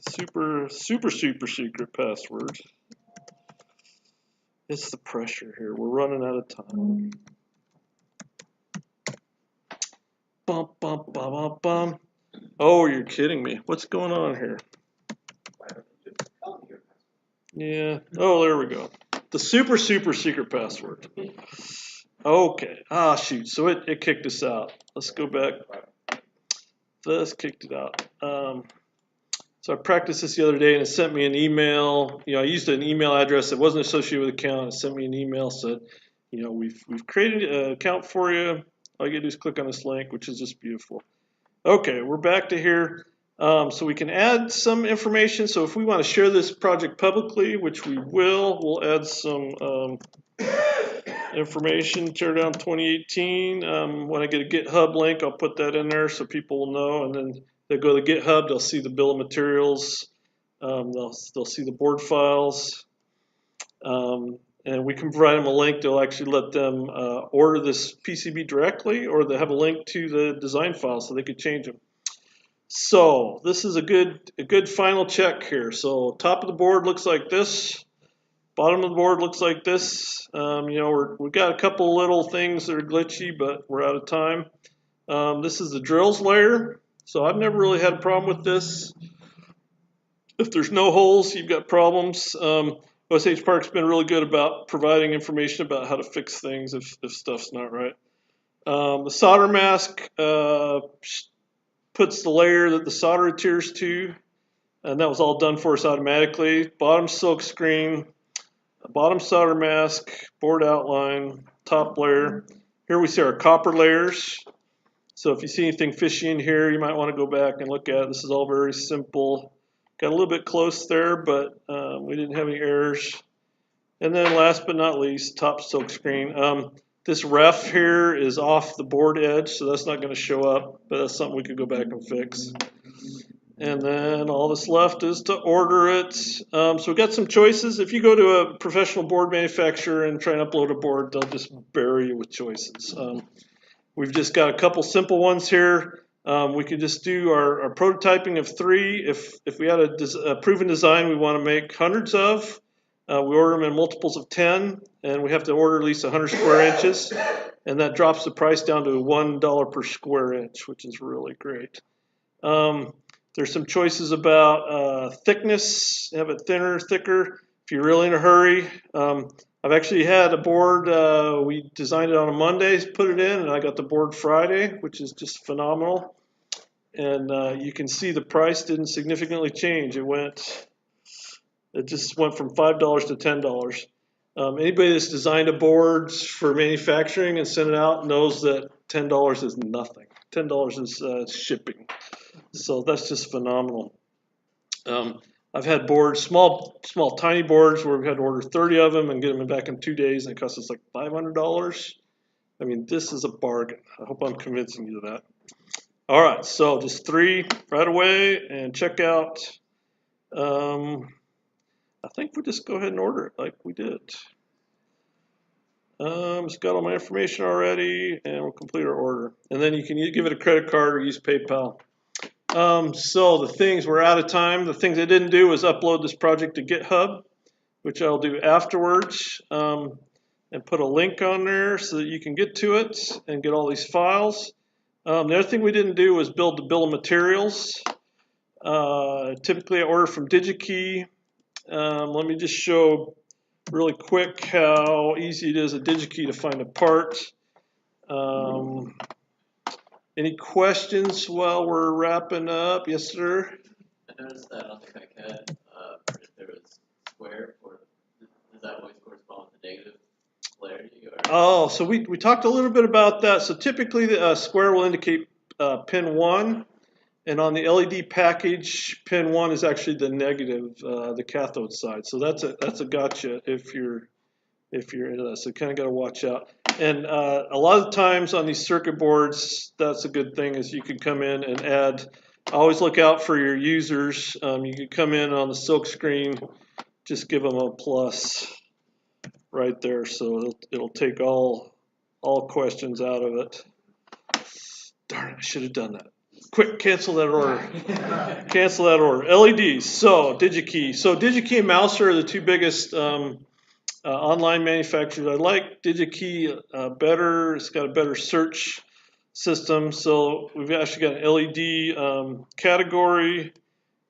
Super secret password. It's the pressure here. We're running out of time. Bum, bum, bum, bum, bum. Oh, you're kidding me. What's going on here? Yeah. Oh, there we go. The super secret password. Okay. Ah, shoot. So it kicked us out. Let's go back. This kicked it out. So I practiced this the other day, and it sent me an email. I used an email address that wasn't associated with the account. It sent me an email, said, we've created an account for you. All you gotta do is click on this link, which is just beautiful. Okay, we're back to here. So we can add some information. So if we want to share this project publicly, which we will, we'll add some information. Teardown 2018. When I get a GitHub link, I'll put that in there so people will know, and then they'll go to GitHub, they'll see the bill of materials, they'll see the board files, and we can provide them a link. They'll actually let them order this PCB directly, or they have a link to the design file so they could change them. So this is a good final check here. So top of the board looks like this. Bottom of the board looks like this. We've got a couple little things that are glitchy, but we're out of time. This is the drills layer. So I've never really had a problem with this. If there's no holes, you've got problems. OSH Park's been really good about providing information about how to fix things if stuff's not right. The solder mask puts the layer that the solder adheres to, and that was all done for us automatically. Bottom silk screen, bottom solder mask, board outline, top layer. Here we see our copper layers. So if you see anything fishy in here, you might want to go back and look at it. This is all very simple. Got a little bit close there, but we didn't have any errors. And then last but not least, top silk screen. This ref here is off the board edge, so that's not going to show up, but that's something we could go back and fix. And then all that's left is to order it. So we've got some choices. If you go to a professional board manufacturer and try and upload a board, they'll just bury you with choices. We've just got a couple simple ones here. We could just do our prototyping of 3. If we had a proven design we want to make hundreds of, we order them in multiples of 10, and we have to order at least 100 square inches, and that drops the price down to $1 per square inch, which is really great. There's some choices about thickness. Have it thinner, thicker. If you're really in a hurry. I've actually had a board, we designed it on a Monday, put it in, and I got the board Friday, which is just phenomenal. And you can see the price didn't significantly change. It just went from $5 to $10. Anybody that's designed a board for manufacturing and sent it out knows that $10 is nothing. $10 is shipping. So that's just phenomenal. I've had boards, small, tiny boards where we've had to order 30 of them and get them back in 2 days, and it cost us like $500. I mean, this is a bargain. I hope I'm convincing you of that. All right, so just 3 right away and check out. I think we just go ahead and order it like we did. It's got all my information already, and we'll complete our order. And then you can give it a credit card or use PayPal. So the things, we're out of time. The things I didn't do was upload this project to GitHub, which I'll do afterwards, and put a link on there so that you can get to it and get all these files. The other thing we didn't do was build the bill of materials. Typically I order from DigitKey. Let me just show really quick how easy it is at DigitKey to find a part. Any questions while we're wrapping up? Yes, sir? I noticed that on the KiCad, if there was square, does that always correspond with the negative polarity? Or? Oh, so we talked a little bit about that. So typically the square will indicate pin 1, and on the LED package, pin 1 is actually the negative, the cathode side. So that's a gotcha if you're into that. So kind of got to watch out. And a lot of times on these circuit boards, that's a good thing is you can come in and add. Always look out for your users. You can come in on the silkscreen, just give them a plus right there, so it'll take all questions out of it. Darn it, I should have done that. Quick, cancel that order. Cancel that order. LEDs. So DigitKey. So DigitKey and Mouser are the two biggest online manufacturers. I like DigitKey better. It's got a better search system. So we've actually got an LED category.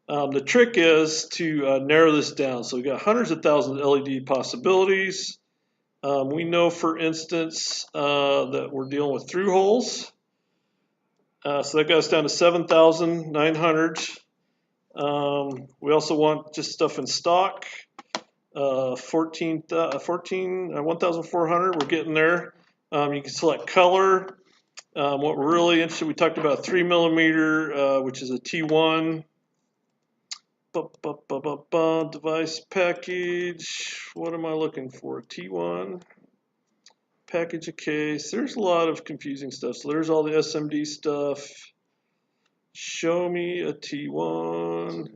The trick is to narrow this down. So we've got hundreds of thousands of LED possibilities. We know, for instance, that we're dealing with through holes. So that got us down to 7,900. We also want just stuff in stock. 1,400. We're getting there. You can select color. What we're really interested, we talked about 3 millimeter, which is a T1. Device package. What am I looking for? T1. Package a case. There's a lot of confusing stuff. So there's all the SMD stuff. Show me a T1.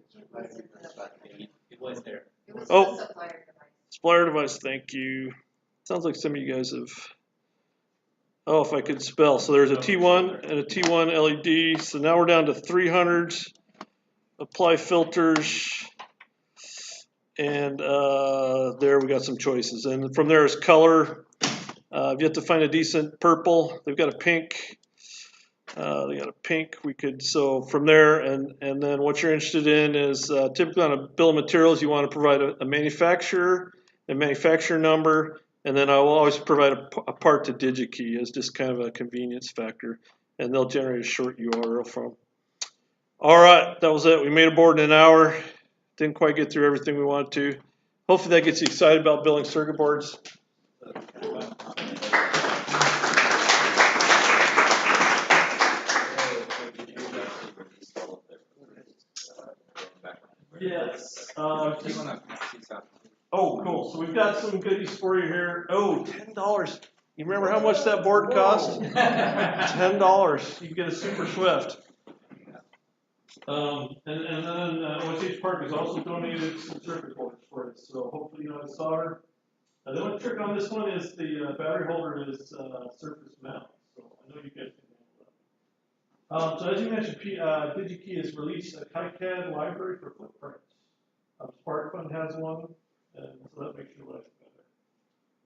It was there. It was Oh, a supplier device. supplier device. Thank you. Sounds like some of you guys have. Oh, if I could spell. So there's a T1 and a T1 LED. So now we're down to 300. Apply filters. And there we got some choices. And from there is color. If you have to find a decent purple, they've got a pink. They got a pink. We could, so from there, and then what you're interested in is typically on a bill of materials, you want to provide a manufacturer, a manufacturer number, and then I will always provide a part to DigitKey as just kind of a convenience factor, and they'll generate a short URL from. All right, that was it. We made a board in an hour. Didn't quite get through everything we wanted to. Hopefully that gets you excited about building circuit boards. Yes. Oh, cool. So we've got some goodies for you here. Oh, $10. You remember how much that board cost? $10. You can get a Super Swift. And then OSH Park has also donated some circuit boards for it. So hopefully you know how to solder. The only trick on this one is the battery holder is surface mount. So I know you guys can handle that. So as you mentioned, DigitKey has released a KiCad library for footprints. SparkFun has one, and so that makes your life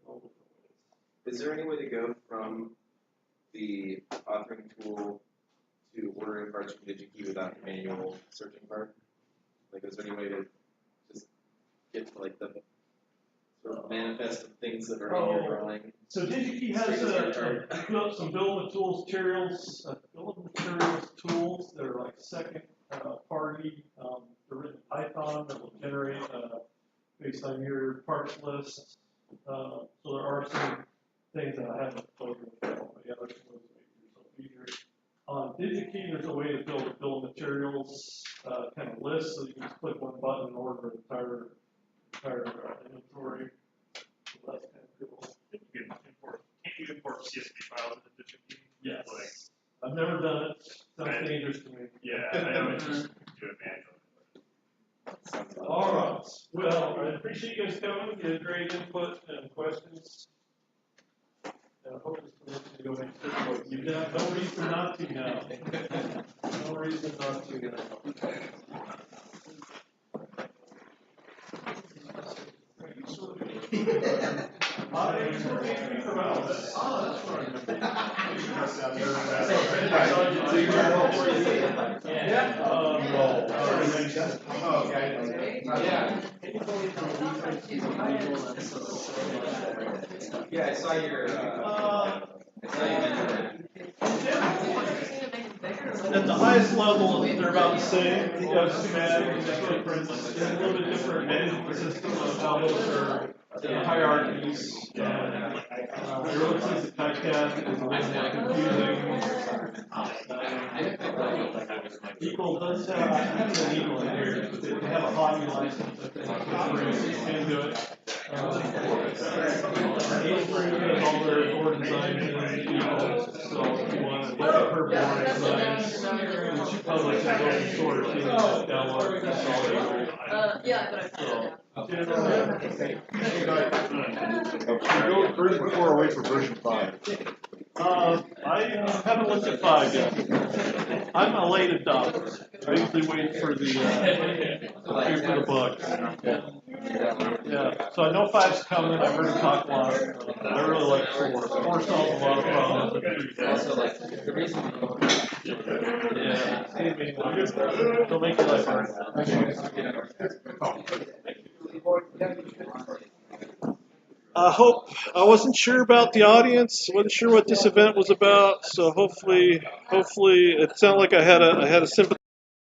better. Is there any way to go from the authoring tool to ordering parts from DigitKey without the manual searching part? Like, is there any way to just get to like the sort of manifest of things that are in your drawing? So DigitKey has some bill of materials tools that are like second party. They're written in Python that will generate based on your parts list. So there are some things that I haven't played with, but yeah, there's some ways to make yourself easier. On DigitKey, there's a way to build a bill of materials kind of list, so you can just click one button and order an entire inventory. So that's kind of cool. Can't you import CSV files into DigitKey? Yes. Like, I've never done it. Sounds dangerous to me. yeah, I know it's just do it manually. All right. Well, I appreciate you guys coming. You had great input and questions. And I hope this permits you to go make sure you've got no reason not to now. No reason not to now. Yeah, I saw your. At the highest level, they're about the same. You have schematic and footprints. There's a little bit different management system of how those are hierarchies. I really think the KiCad is a little confusing. Equal does have, I have an equal in here, but they have a hobby license that they can do it. Equal has all their board designs in Equal, so if you want to look at her board designs, she publishes open source, you can just download and install it. Yeah, but I found it Go version 4 away from version 5. I haven't looked at 5 yet. I'm a late adopter. I usually wait for the bugs. Yeah, so I know 5's coming. I've heard him talk a lot. I really like 4. 4 solves a lot of problems. Also, like, the reason Yeah, don't make your life hard. I wasn't sure about the audience, wasn't sure what this event was about, so hopefully it sounded like I had a sympathy.